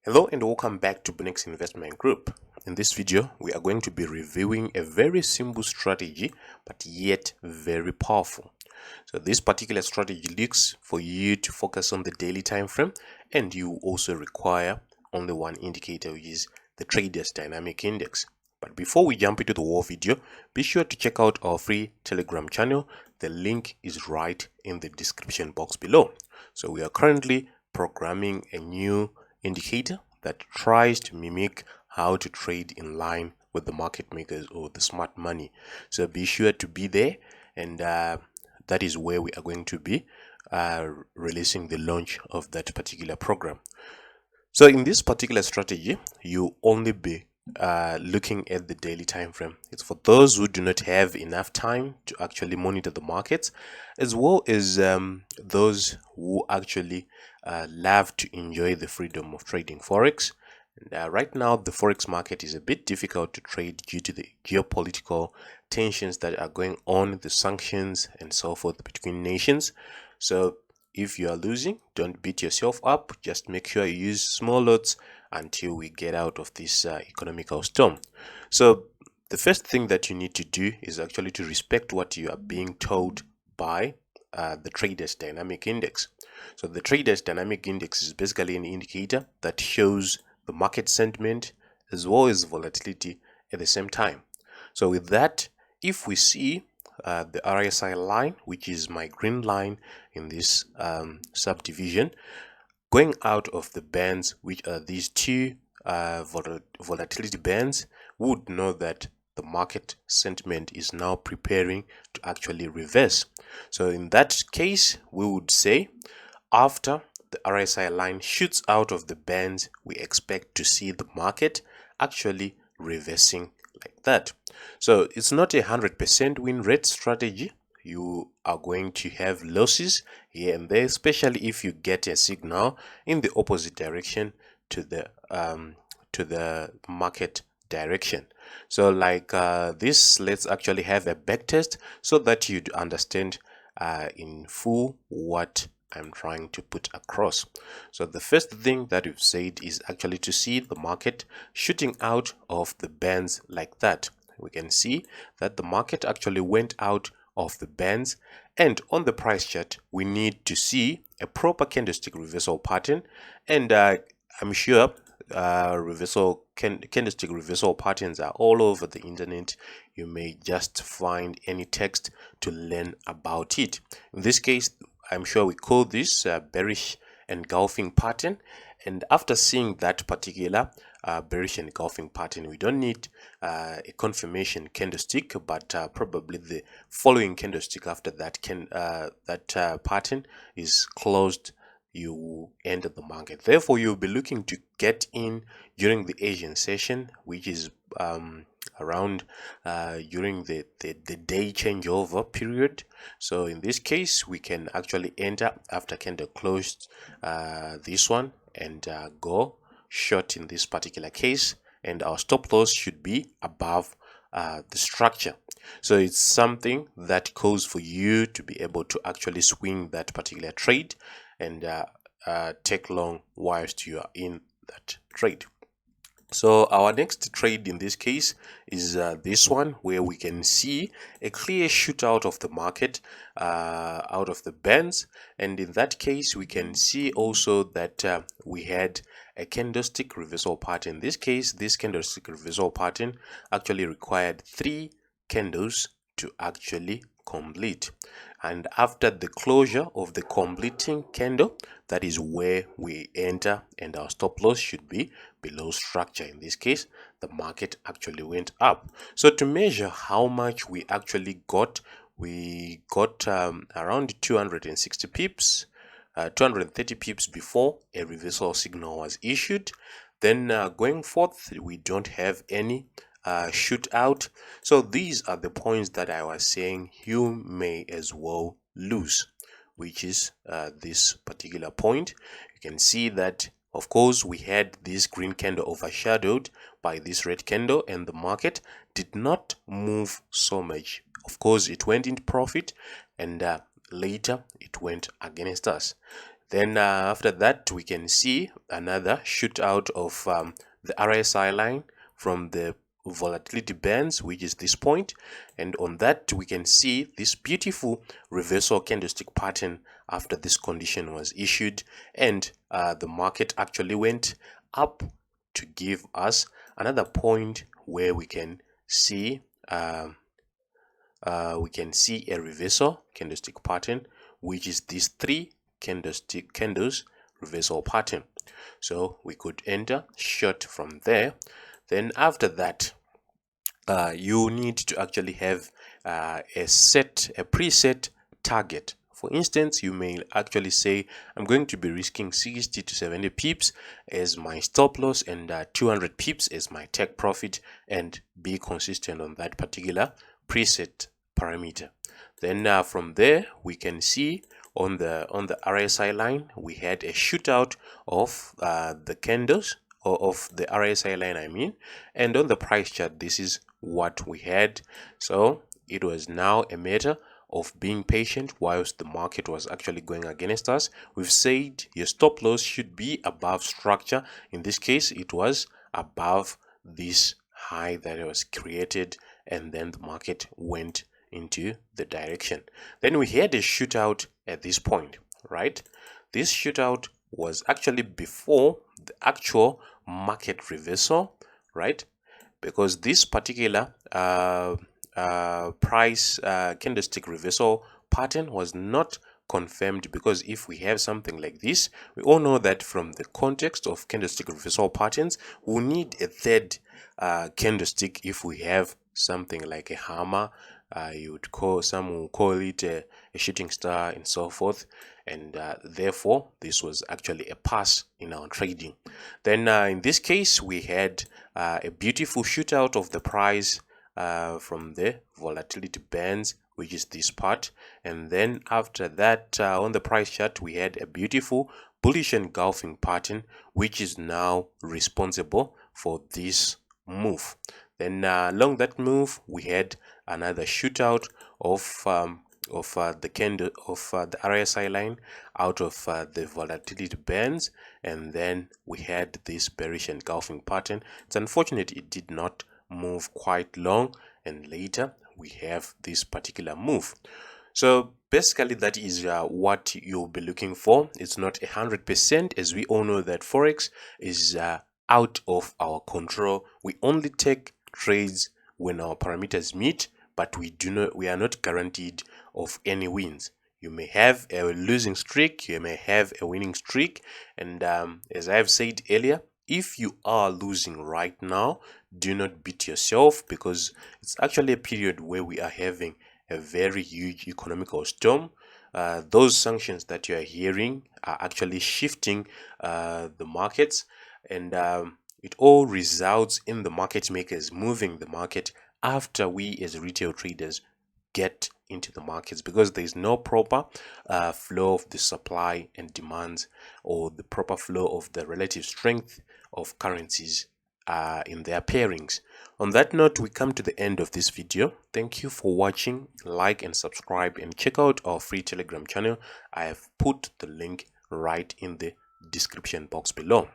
Hello and welcome back to Bunnex Investment Group. In this video, we are going to be reviewing a very simple strategy, but yet very powerful. So this particular strategy looks for you to focus on the daily time frame, and you also require only one indicator, which is the trader's dynamic index. But before we jump into the whole video, be sure to check out our free Telegram channel. The link is right in the description box below. So we are currently programming a new indicator that tries to mimic how to trade in line with the market makers or the smart money. So be sure to be there, and that is where we are going to be releasing the launch of that particular program. So in this particular strategy, you only be looking at the daily time frame. It's for those who do not have enough time to actually monitor the markets, as well as those who actually love to enjoy the freedom of trading forex. And right now, the forex market is a bit difficult to trade due to the geopolitical tensions that are going on, the sanctions and so forth between nations. So if you are losing, don't beat yourself up. Just make sure you use small lots until we get out of this economical storm. So the first thing that you need to do is actually to respect what you are being told by the trader's dynamic index. So the trader's dynamic index is basically an indicator that shows the market sentiment as well as volatility at the same time. So with that, if we see the RSI line, which is my green line in this subdivision, going out of the bands, which are these two volatility bands, we would know that the market sentiment is now preparing to actually reverse. So in that case, we would say after the RSI line shoots out of the bands, we expect to see the market actually reversing like that. So it's not a 100% win rate strategy. You are going to have losses here and there, especially if you get a signal in the opposite direction to the market direction. So like this, let's actually have a back test so that you'd understand in full what I'm trying to put across. So the first thing that we've said is actually to see the market shooting out of the bands like that. We can see that the market actually went out of the bands, and on the price chart we need to see a proper candlestick reversal pattern, and I'm sure candlestick reversal patterns are all over the internet. You may just find any text to learn about it. In this case, I'm sure we call this bearish engulfing pattern, and after seeing that particular bearish engulfing pattern, we don't need a confirmation candlestick, but probably the following candlestick after that pattern is closed, you enter the market. Therefore, you'll be looking to get in during the Asian session, which is around during the day changeover period. So in this case, we can actually enter after candle closed this one and go short in this particular case, and our stop loss should be above the structure. So it's something that calls for you to be able to actually swing that particular trade and take long whilst you are in that trade. So our next trade in this case is this one, where we can see a clear shoot out of the market out of the bands, and in that case we can see also that we had a candlestick reversal pattern. In this case, this candlestick reversal pattern actually required 3 candles to actually complete, and after the closure of the completing candle, that is where we enter, and our stop loss should be below structure. In this case, the market actually went up. So to measure how much we actually got, we got around 260 pips, 230 pips before a reversal signal was issued. Then going forth, we don't have any shoot out. So these are the points that I was saying you may as well lose, which is this particular point. You can see that Of course, we had this green candle overshadowed by this red candle, and the market did not move so much. Of course, it went into profit, and later it went against us. Then after that, we can see another shootout of the RSI line from the volatility bands, which is this point, and on that we can see this beautiful reversal candlestick pattern after this condition was issued, and the market actually went up to give us another point where we can see a reversal candlestick pattern, which is these three candles reversal pattern. So we could enter short from there. Then after that, you need to actually have a preset target. For instance, you may actually say, I'm going to be risking 60 to 70 pips as my stop loss and 200 pips as my take profit, and be consistent on that particular preset parameter. Then from there, we can see on the RSI line, we had a shootout of the candles, or of the RSI line, I mean, and on the price chart, this is what we had. So it was now a matter of being patient whilst the market was actually going against us. We've said your stop loss should be above structure. In this case, it was above this high that was created, and then the market went into the direction. Then we had a shootout at this point, right? This shootout was actually before the actual market reversal, right? Because this particular price candlestick reversal pattern was not confirmed, because if we have something like this, we all know that from the context of candlestick reversal patterns, we need a third candlestick. If we have something like a hammer, some will call it a shooting star and so forth, and therefore this was actually a pass in our trading. Then in this case, we had a beautiful shootout of the price from the volatility bands, which is this part, and then after that, on the price chart, we had a beautiful bullish engulfing pattern, which is now responsible for this move. Then along that move, we had another shootout of the candle of the RSI line out of the volatility bands, and then we had this bearish engulfing pattern. It's unfortunate it did not move quite long, and later we have this particular move. So basically that is what you'll be looking for. It's not 100%, as we all know that Forex is out of our control. We only take trades when our parameters meet, but we are not guaranteed of any wins. You may have a losing streak, you may have a winning streak, and as I've said earlier, if you are losing right now, do not beat yourself, because it's actually a period where we are having a very huge economical storm. Those sanctions that you are hearing are actually shifting the markets, and it all results in the market makers moving the market after we as retail traders get into the markets, because there is no proper flow of the supply and demands, or the proper flow of the relative strength of currencies in their pairings. On that note, we come to the end of this video. Thank you for watching. Like and subscribe, and check out our free Telegram channel. I have put the link right in the description box below.